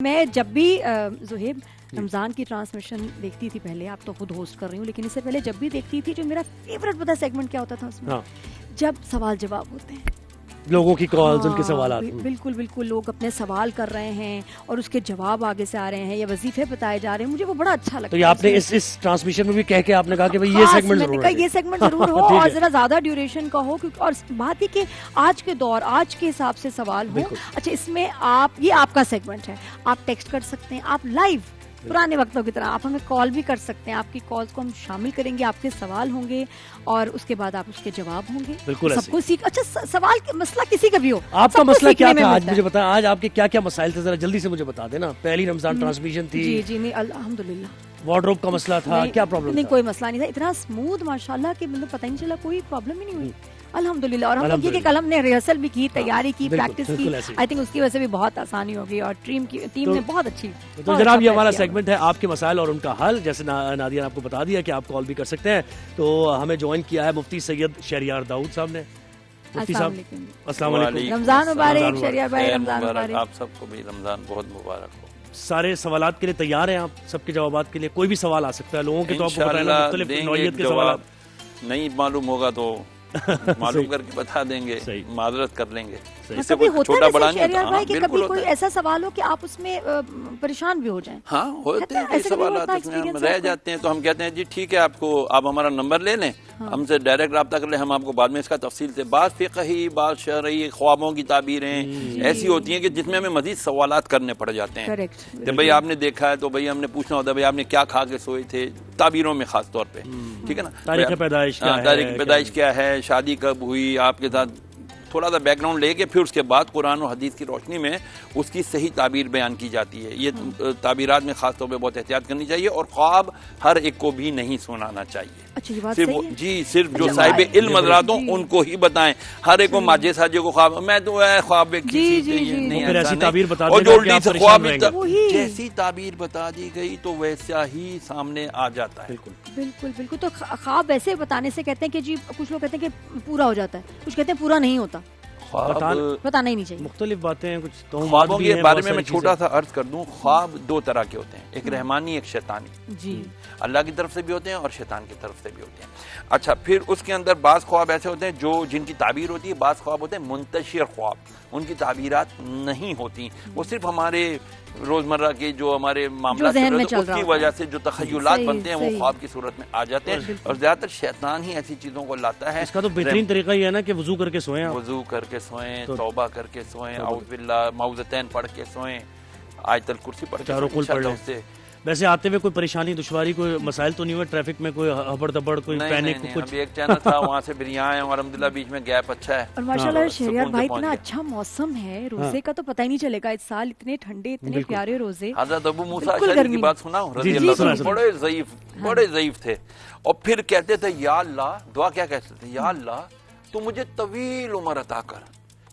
میں جب بھی زہیب رمضان کی ٹرانسمیشن دیکھتی تھی، پہلے آپ تو خود ہوسٹ کر رہی ہوں، لیکن اس سے پہلے جب بھی دیکھتی تھی، جو میرا فیوریٹ پتہ سیگمنٹ کیا ہوتا تھا اس میں؟ جب سوال جواب ہوتے ہیں، لوگوں کی کالز، ان کے سوالات. بالکل بالکل، لوگ اپنے سوال کر رہے ہیں اور اس کے جواب آگے سے آ رہے ہیں یا وظیفے بتائے جا رہے ہیں، مجھے وہ بڑا اچھا لگتا ہے. تو یہ آپ نے اس ٹرانسمیشن میں بھی کہہ کے آپ نے کہا کہ بھئی یہ سیگمنٹ ضرور ہے، یہ سیگمنٹ ضرور ہو اور ذرا زیادہ ڈیوریشن کا ہو، اور بات یہ کہ آج کے دور، آج کے حساب سے سوال ہو. اچھا، اس میں آپ، یہ آپ کا سیگمنٹ ہے، آپ ٹیکسٹ کر سکتے ہیں، آپ لائیو پرانے وقتوں کی طرح آپ ہمیں کال بھی کر سکتے ہیں، آپ کی کالز کو ہم شامل کریں گے، آپ کے سوال ہوں گے اور اس کے بعد آپ اس کے جواب ہوں گے. بالکل سب کو سیکھ. اچھا، سوال کا مسئلہ کسی کا بھی ہو، آپ کا مسئلہ کیا تھا آج مجھے بتائیں، آج آپ کے کیا کیا مسائل تھے، ذرا جلدی سے مجھے بتا دینا. پہلی رمضان ٹرانسمیشن تھی. جی نہیں، الحمدللہ. وارڈروب کا مسئلہ تھا، کیا پرابلم؟ نہیں، کوئی مسئلہ نہیں تھا، اتنا اسموتھ ماشاءاللہ کہ مطلب پتہ ہی نہیں چلا، کوئی پرابلم ہی نہیں ہوئی الحمدللہ. اور ہم یہ کہ کل ہم نے ریہرسل بھی کی، تیاری کی، پریکٹس کی، آئی تھنک اس کی وجہ سے بھی بہت آسانی ہوگی اور ٹیم نے بہت اچھی. تو جناب یہ ہمارا سیگمنٹ ہے آپ کے مسائل اور ان کا حل. جیسے نادیہ نے آپ کو بتا دیا کہ آپ کال بھی کر سکتے ہیں. تو ہمیں جوائن کیا ہے مفتی سید شہریار داؤد صاحب نے. مفتی صاحب السلام علیکم. رمضان مبارک شہریار بھائی، رمضان مبارک. آپ سب کو بھی رمضان بہت مبارک ہو. سارے سوالات کے لیے تیار ہیں آپ؟ سب کے جوابات کے لیے کوئی بھی سوال آ سکتا ہے لوگوں کے، تو آپ کو بتائیں مختلف نوعیت کے سوالات. نہیں معلوم ہوگا تو معلوم کر کے بتا دیں گے، معذرت کر لیں گے. کبھی ہوتا ہے شہریار بھائی کہ کبھی کوئی ایسا سوال ہو کہ آپ اس میں پریشان بھی ہو جائیں؟ ہاں ہوتے ہیں سوالات، اس میں ہم رہ جاتے ہیں تو ہم کہتے ہیں جی ٹھیک ہے، آپ ہمارا نمبر لے لیں، ہم سے ڈائریکٹ رابطہ کر لیں، ہم آپ کو بعد میں اس کا تفصیل سے. بعض فقہی، بعض شرعی خوابوں کی تعبیریں ایسی ہوتی ہیں کہ جس میں ہمیں مزید سوالات کرنے پڑ جاتے ہیں. جب بھائی آپ نے دیکھا ہے تو بھائی ہم نے پوچھنا ہوتا ہے بھائی آپ نے کیا کھا کے سوئے تھے، تعبیروں میں خاص طور پہ، ٹھیک ہے نا. تاریخ پیدائش کیا ہے، شادی کب ہوئی، آپ کے ساتھ تھوڑا سا بیک گراؤنڈ لے کے پھر اس کے بعد قرآن و حدیث کی روشنی میں اس کی صحیح تعبیر بیان کی جاتی ہے. یہ تعبیرات میں خاص طور پہ بہت احتیاط کرنی چاہیے، اور خواب ہر ایک کو بھی نہیں سنانا چاہیے. صرف جو صاحب علم حضرات ہوں ان کو ہی بتائیں. ہر ایک کو ماجے ساجے کو خواب، میں تو خواب ایسی تعبیر بتا اور جو الٹی سے خواب جیسی تعبیر بتا دی گئی تو ویسا ہی سامنے آ جاتا ہے. بالکل بالکل. تو خواب ایسے بتانے سے کہتے ہیں کہ جی، کچھ لوگ کہتے ہیں کہ پورا ہو جاتا ہے، کچھ کہتے ہیں پورا نہیں ہوتا. بتانا ہی نہیں چاہیے. مختلف باتیں ہیں. کچھ خوابوں کے بارے میں چھوٹا سا عرض کر دوں. خواب دو طرح کے ہوتے ہیں، ایک رحمانی، ایک شیطانی. جی، اللہ کی طرف سے بھی ہوتے ہیں اور شیطان کی طرف سے بھی ہوتے ہیں. اچھا، پھر اس کے اندر بعض خواب ایسے ہوتے ہیں جن کی تعبیر ہوتی ہے، بعض خواب ہوتے ہیں منتشر خواب، ان کی تعبیرات نہیں ہوتی، وہ صرف ہمارے روزمرہ کے جو ہمارے معاملات اس کی وجہ سے جو تخیلات بنتے ہیں وہ خواب کی صورت میں آ جاتے ہیں. اور زیادہ تر شیطان ہی ایسی چیزوں کو لاتا ہے. اس کا تو بہترین طریقہ یہ ہے نا کہ وضو کر کے سوئیں، وضو کر کے سوئیں، توبہ کر کے سوئیں، اعوذ باللہ، معوذتین پڑھ کے سوئیں، آیت الکرسی پڑھ کے سوئیں. ویسے آتے ہوئے کوئی پریشانی، دشواری، کوئی مسائل تو نہیں ہوئے ٹریفک میں؟ کوئی ہبڑ دبڑ، کوئی پینک؟ کچھ ایک چینل تھا وہاں سے پھر یہاں آئے ہیں، الحمدللہ بیچ میں گیپ اچھا ہے. اور ماشاءاللہ شہریار بھائی اتنا اچھا موسم ہے، روزے کا تو پتہ ہی نہیں چلے گا. اس سال اتنے ٹھنڈے، اتنے پیارے روزے. حضرت ابو موسیٰ اشعری کی بات سناؤں رضی اللہ عنہ، بڑے ضعیف تھے، اور پھر کہتے تھے یا اللہ، دعا کیا کہتے تھے، یا اللہ تو مجھے طویل عمر عطا کر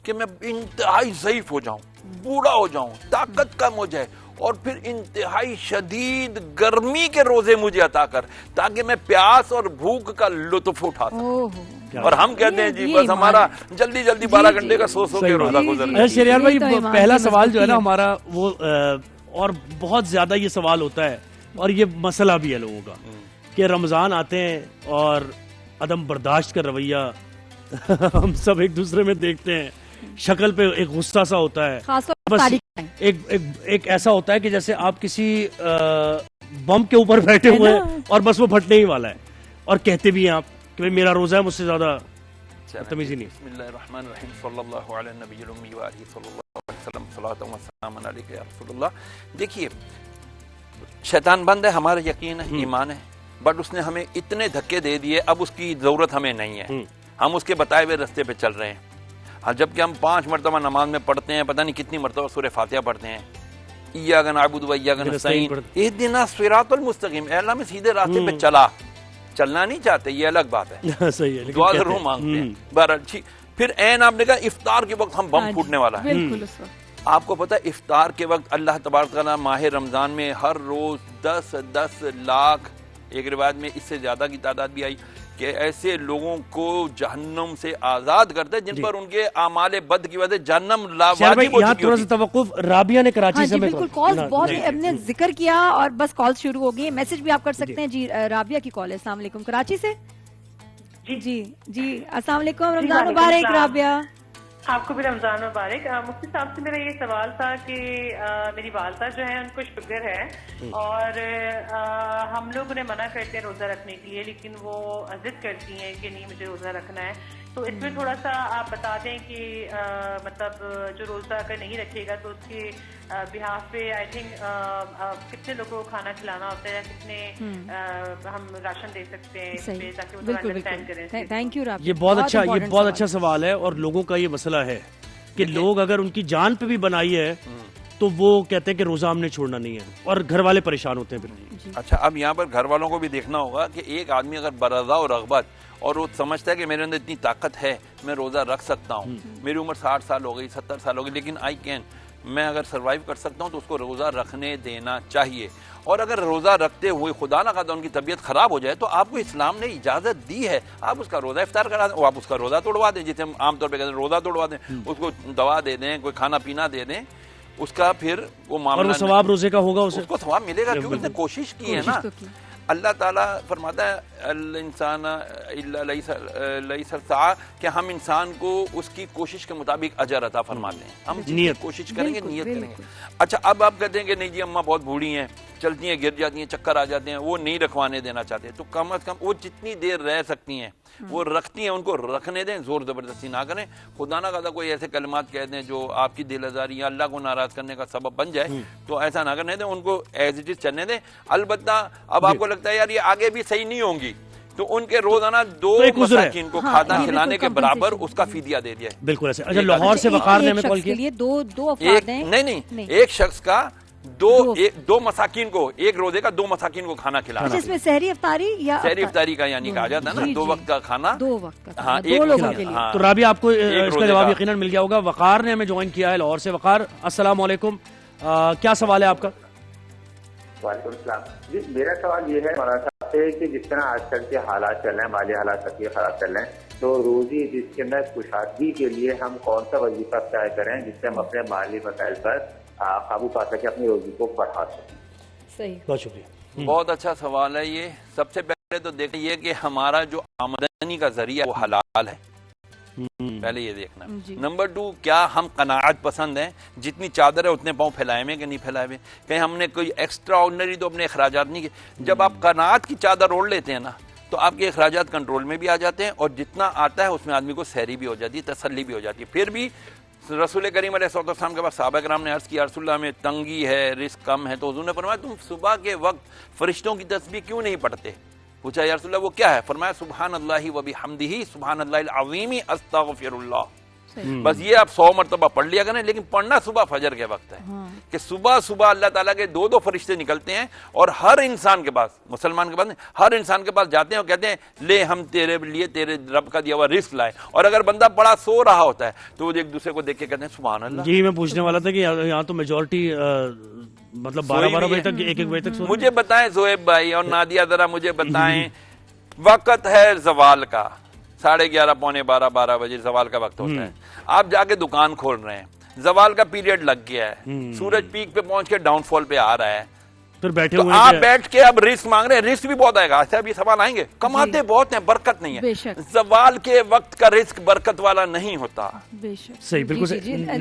کہ میں انتہائی ضعیف ہو جاؤں، بوڑھا ہو جاؤں، طاقت کم ہو جائے، اور پھر انتہائی شدید گرمی کے روزے مجھے عطا کر تاکہ میں پیاس اور بھوک کا لطف اٹھا سکوں. اور ہم کہتے ہیں جی بس ہمارا جلدی 12 گھنٹے کا سو کے روزہ گزر گیا. شہریار بھائی پہلا سوال جو ہے نا ہمارا وہ، اور بہت زیادہ یہ سوال ہوتا ہے اور یہ مسئلہ بھی ہے لوگوں کا کہ رمضان آتے ہیں اور عدم برداشت کا رویہ ہم سب ایک دوسرے میں دیکھتے ہیں. شکل پہ ایک غصہ سا ہوتا ہے، بس ایک ایسا ہوتا ہے کہ جیسے آپ کسی بم کے اوپر بیٹھے ہوئے ہیں اور بس وہ پھٹنے ہی والا ہے، اور کہتے بھی ہیں آپ کہ بھئی میرا روزہ ہے، مجھ سے زیادہ تمیزی نہیں. بسم اللہ الرحمن الرحیم، صلی اللہ علی النبی الامی وآلہ صلی اللہ علیہ وسلم، صلاۃ و سلام علیک یا رسول اللہ. دیکھیے شیطان بند ہے، ہمارا یقین ہے، ایمان ہے، بٹ اس نے ہمیں اتنے دھکے دے دیے، اب اس کی ضرورت ہمیں نہیں ہے، ہم اس کے بتائے ہوئے رستے پہ چل رہے ہیں. جبکہ ہم 5 مرتبہ نماز میں پڑھتے ہیں، پتہ نہیں کتنی مرتبہ سورہ فاتحہ پڑھتے ہیں، ایاک نعبد و ایاک نستعین، اہدنا الصراط المستقیم، اے اللہ میں سیدھے راستے پہ چلنا نہیں چاہتے، یہ الگ بات ہے، دعا ضرور مانگتے ہیں. بہرحال پھر عین آپ نے کہا افطار کے وقت ہم بم پھوٹنے والا ہے. آپ کو پتہ ہے افطار کے وقت اللہ تبارک تعالیٰ ماہ رمضان میں ہر روز 10 لاکھ، ایک روایت میں اس سے زیادہ کی تعداد بھی آئی، کہ ایسے لوگوں کو جہنم سے آزاد کرتا ہے جن پر ان کے اعمال بد کی وجہ سے جہنم واجب ہو یہاں چکی تھوڑا ہوتی سا توقف، رابعہ نے کراچی ہاں سے جی ہمیں بالکل، کالز بہت ہم نے ذکر کیا اور بس کالز شروع ہو گئی، میسج بھی آپ کر سکتے ہیں جی۔ رابعہ کی کال ہے، السلام علیکم، کراچی سے۔ جی جی السلام علیکم، رمضان مبارک رابعہ۔ آپ کو بھی رمضان مبارک۔ مفتی صاحب سے میرا یہ سوال تھا کہ میری والدہ جو ہے ان کو شوگر ہے اور ہم لوگ انہیں منع کرتے ہیں روزہ رکھنے کے لیے، لیکن وہ ضد کرتی ہیں کہ نہیں مجھے روزہ رکھنا ہے، تو اس میں تھوڑا سا آپ بتا دیں کہ مطلب جو روزہ اگر نہیں رکھے گا تو اس کے بہاف پہ آئی تھنک کتنے لوگوں کو کھانا کھلانا ہوتا ہے، کتنے ہم راشن دے سکتے ہیں اس پہ تاکہ وہ انڈرسٹینڈ کریں۔ تھینک یو رابعہ، یہ بہت اچھا سوال ہے، اور لوگوں کا یہ مسئلہ ہے کہ لوگ اگر ان کی جان پہ بھی بنائی ہے تو وہ کہتے ہیں کہ روزہ ہم نے چھوڑنا نہیں ہے، اور گھر والے پریشان ہوتے ہیں پھر۔ اچھا، اب یہاں پر گھر والوں کو بھی دیکھنا ہوگا کہ ایک آدمی اگر برضا و رغبت اور وہ سمجھتا ہے کہ میرے اندر اتنی طاقت ہے میں روزہ رکھ سکتا ہوں، میری عمر 60 سال ہو گئی، 70 سال ہو گئی، لیکن میں اگر سروائیو کر سکتا ہوں تو اس کو روزہ رکھنے دینا چاہیے۔ اور اگر روزہ رکھتے ہوئے خدا نہ خواستہ ان کی طبیعت خراب ہو جائے تو آپ کو اسلام نے اجازت دی ہے، آپ اس کا روزہ افطار کرا دیں، آپ اس کا روزہ توڑوا دیں، جسے ہم عام طور پہ کہتے ہیں روزہ توڑوا دیں، اس کو دوا دے دیں، کوئی کھانا پینا دے دیں، اس کا پھر وہ معاملہ، اور وہ ثواب روزے کا ہوگا، اس کو ثواب ملے گا کیونکہ اس نے کوشش کی ہے نا۔ اللہ تعالیٰ فرماتا ہے الانسان الا لیس سعی، کہ ہم انسان کو اس کی کوشش کے مطابق اجر عطا فرماتے ہیں، ہم نیت کوشش کریں گے، نیت کریں گے۔ اچھا، اب آپ کہتے ہیں کہ نہیں جی اماں بہت بوڑھی ہیں، چلتی ہیں گر جاتی ہیں، چکر آ جاتے ہیں، وہ نہیں رکھوانے دینا چاہتے، تو کم از کم وہ جتنی دیر رہ سکتی ہیں وہ رکھتی ہیں، ان کو رکھنے دیں، زور زبردستی نہ کریں۔ خدا نہ خواستہ کوئی ایسے کلمات کہہ دیں جو آپ کی دل آزاری یا اللہ کو ناراض کرنے کا سبب بن جائے تو ایسا نہ کرنے دیں، ان کو ایز اٹ از چلنے دیں۔ البتہ اب آپ کو لگتا ہے یار یہ آگے بھی صحیح نہیں ہوں گی تو ان کے روزانہ 2 مساکین کو کھانا کھلانے کے برابر اس کا فدیہ دے دیا ہے۔ بالکل ایسے۔ اچھا، لاہور سے وقار نے ہمیں کال کیا، دو افراد ہیں، نہیں ایک شخص کا دو مساکین کو، ایک روزے کا 2 مساکین کو کھانا کھلانا، اس میں سحری افطاری یا سحری افطاری کا یعنی کہا جاتا ہے نا 2 وقت کا کھانا، 2 وقت کا، ہاں، 2 لوگوں کے لیے۔ تو رابعہ آپ کو اس کا جواب یقیناً مل گیا ہوگا۔ وقار نے ہمیں جوائن کیا ہے لاہور سے۔ وقار السلام علیکم، کیا سوال ہے آپ کا؟ وعلیکم السلام جی، میرا سوال یہ ہے مولانا صاحب سے کہ جس طرح آج کل کے حالات چل رہے ہیں، مالی حالات سب کے خراب چل رہے ہیں، تو روزی جس کے اندر کشادگی کے لیے ہم کون سا وظیفہ اختیار کریں جس سے ہم اپنے مالی مسائل پر قابو پا سکیں، اپنی روزی کو بڑھا سکیں؟ صحیح، بہت شکریہ۔ بہت اچھا سوال ہے یہ۔ سب سے پہلے تو دیکھیں یہ کہ ہمارا جو آمدنی کا ذریعہ وہ حلال ہے، پہلے یہ دیکھنا۔ نمبر 2، کیا ہم قناعت پسند ہیں، جتنی چادر ہے اتنے پاؤں پھیلائے ہوئے کہ نہیں پھیلائے ہوئے، کہیں ہم نے کوئی ایکسٹرا آرڈنری تو اپنے اخراجات نہیں کیے۔ جب آپ قناعت کی چادر اوڑھ لیتے ہیں نا تو آپ کے اخراجات کنٹرول میں بھی آ جاتے ہیں، اور جتنا آتا ہے اس میں آدمی کو سحری بھی ہو جاتی ہے، تسلی بھی ہو جاتی ہے۔ پھر بھی رسول کریم علیہ السلام کے پاس صحابہ کرام نے عرض کیا رسول اللہ میں تنگی ہے، رزق کم ہے، تو حضور نے فرمایا تم صبح کے وقت فرشتوں کی تسبیح کیوں نہیں پڑھتے؟ پوچھا یا رسول اللہ وہ کیا ہے؟ فرمایا سبحان اللہ و بحمدہ سبحان اللہ العظیم استغفر اللہ۔ بس یہ آپ 100 مرتبہ پڑھ لیا کریں، لیکن پڑھنا صبح فجر کے وقت ہے کہ صبح صبح اللہ تعالیٰ کے 2 فرشتے نکلتے ہیں اور ہر انسان کے پاس، مسلمان کے پاس نہیں، ہر انسان کے پاس جاتے ہیں اور کہتے ہیں لے ہم تیرے لیے تیرے رب کا دیا ہوا رزق لائے۔ اور اگر بندہ بڑا سو رہا ہوتا ہے تو وہ ایک دوسرے کو دیکھ کے کہتے ہیں سبحان اللہ۔ جی میں پوچھنے والا تھا کہ یہاں تو میجورٹی مطلب 12 بجے تک، 1 بجے تک۔ مجھے بتائیں زہیب بھائی اور نادیہ ذرا مجھے بتائیں، وقت ہے زوال کا، 11:30 پونے 12 بجے زوال کا وقت ہوتا ہے، آپ جا کے دکان کھول رہے ہیں، زوال کا پیریڈ لگ گیا ہے، سورج پیک پہ پہنچ کے ڈاؤن فال پہ آ رہا ہے، پھر بیٹھے تو ہوئے آپ بیٹھ کے اب رزق مانگ رہے ہیں، رزق بھی بہت آئے گا، ایسا بھی سوال آئیں گے، کماتے بہت ہیں، برکت نہیں ہے، زوال کے وقت کا رزق برکت والا نہیں ہوتا۔ صحیح، بالکل۔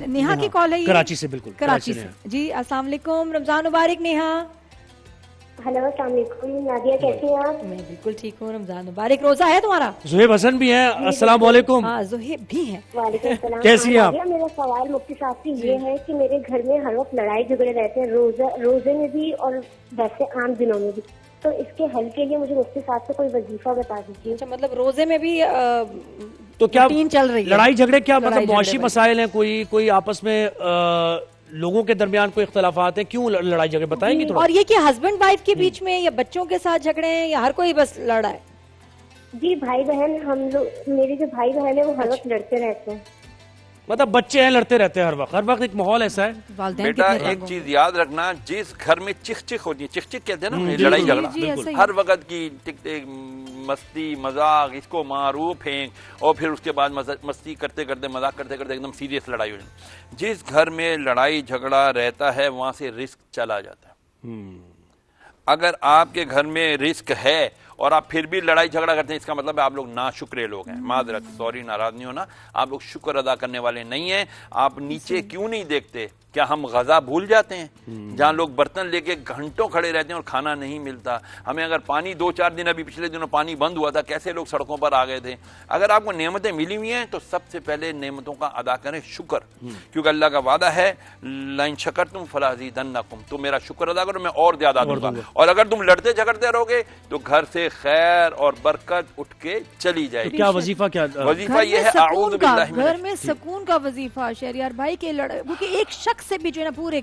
نیہا کی کال ہے کراچی سے، بالکل کراچی سے۔ جی السلام علیکم، رمضان مبارک نیہا۔ ہلو السلام علیکم، نادیہ کیسی ہیں آپ؟ میں بالکل ٹھیک ہوں، رمضان مبارک۔ روزہ ہے تمہارا؟ زہیب حسن بھی ہیں، السلام علیکم۔ ہاں زہیب بھی ہیں۔ وعلیکم السلام۔ کیسی ہیں آپ؟ میرا سوال مفتی صاحب سے یہ ہے کہ میرے گھر میں ہر وقت لڑائی جھگڑے رہتے ہیں، روزے میں بھی اور ویسے عام دنوں میں بھی، تو اس کے حل کے لیے مجھے مفتی صاحب سے کوئی وظیفہ بتا دیجیے۔ اچھا، مطلب روزے میں بھی تو کیا چل رہی ہے لڑائی جھگڑے، کیا مطلب معاشی مسائل ہیں، کوئی آپس میں لوگوں کے درمیان کوئی اختلافات ہیں، کیوں لڑائی جھگڑے بتائیں گے تھوڑا؟ اور یہ کہ ہسبینڈ وائف کے بیچ میں یا بچوں کے ساتھ جھگڑے ہیں یا ہر کوئی بس لڑا ہے؟ جی بھائی بہن، ہم لوگ، میرے جو بھائی بہن ہیں وہ ہر وقت لڑتے رہتے ہیں۔ مطلب بچے ہیں لڑتے رہتے ہیں ہر وقت ایک ماحول ایسا ہے۔ بیٹا ایک چیز یاد رکھنا، جس گھر میں چک چک ہوتی ہے، چک چک کہتے ہیں نا لڑائی جھگڑا، ہر وقت کی مستی مذاق، اس کو مارو پھینک، اور پھر اس کے بعد مستی کرتے کرتے مذاق کرتے کرتے ایک دم سیریس لڑائی ہو جائے. جس گھر میں لڑائی جھگڑا رہتا ہے وہاں سے رزق چلا جاتا ہے. اگر آپ کے گھر میں رزق ہے اور آپ پھر بھی لڑائی جھگڑا کرتے ہیں، اس کا مطلب ہے آپ لوگ ناشکرے لوگ ہیں. معذرت، سوری، ناراض نہیں ہونا، آپ لوگ شکر ادا کرنے والے نہیں ہیں. آپ نیچے کیوں نہیں دیکھتے؟ کیا ہم غذا بھول جاتے ہیں؟ جہاں لوگ برتن لے کے گھنٹوں کھڑے رہتے ہیں اور کھانا نہیں ملتا. ہمیں اگر پانی 2-4 دن، ابھی پچھلے دنوں پانی بند ہوا تھا، کیسے لوگ سڑکوں پر آ گئے تھے. اگر آپ کو نعمتیں ملی ہوئی ہیں تو سب سے پہلے نعمتوں کا ادا کریں شکر، کیونکہ اللہ کا وعدہ ہے لئن شکرتم فلازیدنکم، تم میرا شکر ادا کرو میں اور زیادہ دوں گا. اور اگر تم لڑتے جھگڑتے رہو گے تو گھر سے خیر اور برکت اٹھ کے چلی جائے گی. کیا وظیفہ کیا وظیفہ یہ ہے اعوذ باللہ من گھر میں سکون کا وظیفہ شہریار بھائی کے کیونکہ ایک شخص سے بھی جو ہے نا پورے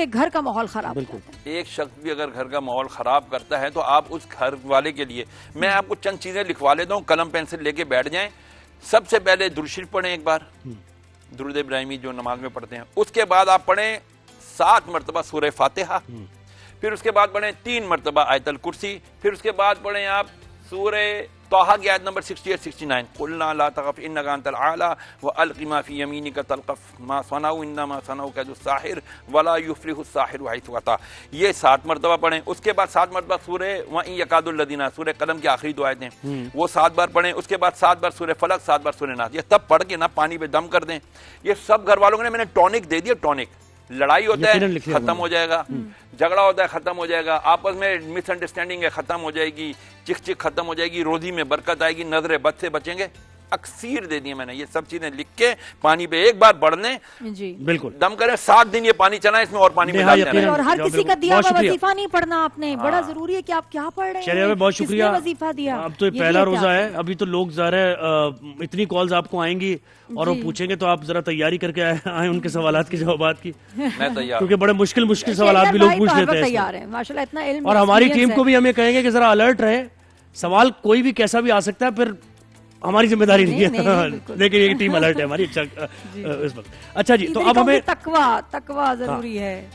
گھر کا ماحول خراب ہوتا ہے. ایک شخص بھی اگر گھر کا ماحول خراب کرتا ہے تو آپ اس گھر والے کے لیے، میں آپ کو چند چیزیں لکھوا لیتا ہوں، قلم پینسل لے کے بیٹھ جائیں. سب سے پہلے درود شریف پڑھیں ایک بار، درود ابراہیمی جو نماز میں پڑھتے ہیں. اس کے بعد آپ پڑھیں 7 مرتبہ سورہ فاتحہ، پھر اس کے بعد پڑھیں 3 مرتبہ آیت الکرسی، پھر اس کے بعد پڑھیں آپ سورہ طٰہٰ کی آیت نمبر 68-69، قُلْنَا لَا تَخَفْ إِنَّكَ أَنْتَ الْأَعْلَىٰ وَأَلْقِ مَا فِي يَمِينِكَ تَلْقَفْ مَا صَنَعُوا إِنَّمَا صَنَعُوا كَيْدُ السَّاحِرِ وَلَا يُفْلِحُ السَّاحِرُ حَيْثُ أَتَىٰ. یہ 7 مرتبہ پڑھیں. اس کے بعد 7 مرتبہ سورہ وَإِن يَكَادُ الَّذِينَ، سورہ قلم کی آخری 2 آیتیں، وہ 7 بار پڑھیں. اس کے بعد 7 بار سورہ فلق، 7 بار سورہ ناس. یہ تب پڑھ کے نا پانی پہ دم کر دیں. یہ سب گھر والوں نے میں نے ٹونک دے دیا. ٹونک، لڑائی ہوتا ہے ختم ہو جائے گا، جھگڑا ہوتا ہے ختم ہو جائے گا، آپس میں مس انڈرسٹینڈنگ ہے ختم ہو جائے گی، چک چک ختم ہو جائے گی، روزی میں برکت آئے گی، نظر بد سے بچیں گے. اکثیر دے دی میں نے. یہ سب چیزیں لکھ کے پانی پہ ایک بار بڑھ لیں، جی بالکل دم کریں. 7 دن یہ پانی چلائیں، اس میں اور پانی ملا دیں. اور ہر کسی کا دیا ہوا وظیفہ نہیں پڑھنا آپ نے. بڑا ضروری ہے کہ آپ کیا پڑھ رہے ہیں. شہریار بہت شکریہ. وظیفہ دیا. اب تو پہلا روزہ ہے، ابھی تو لوگ ظاہر ہے اتنی کالز آپ کو آئیں گی اور وہ پوچھیں گے، تو آپ ذرا تیاری کر کے آئیں ان کے سوالات کے جوابات کی. میں تیار، کیونکہ بڑے مشکل سوالات بھی لوگ پوچھ لیتے ہیں تیار ہیں ماشاءاللہ. اتنا علم اور ہماری ٹیم کو بھی ہمیں کہیں گے کہ ذرا الرٹ رہے، سوال کوئی بھی کیسا بھی آ سکتا ہے، پھر ہماری ذمہ داری نہیں ہے. لیکن یہ ٹیم الرٹ ہے ہماری. اچھا اس وقت. اچھا جی، تو اب ہمیں تقویٰ ضروری ہے.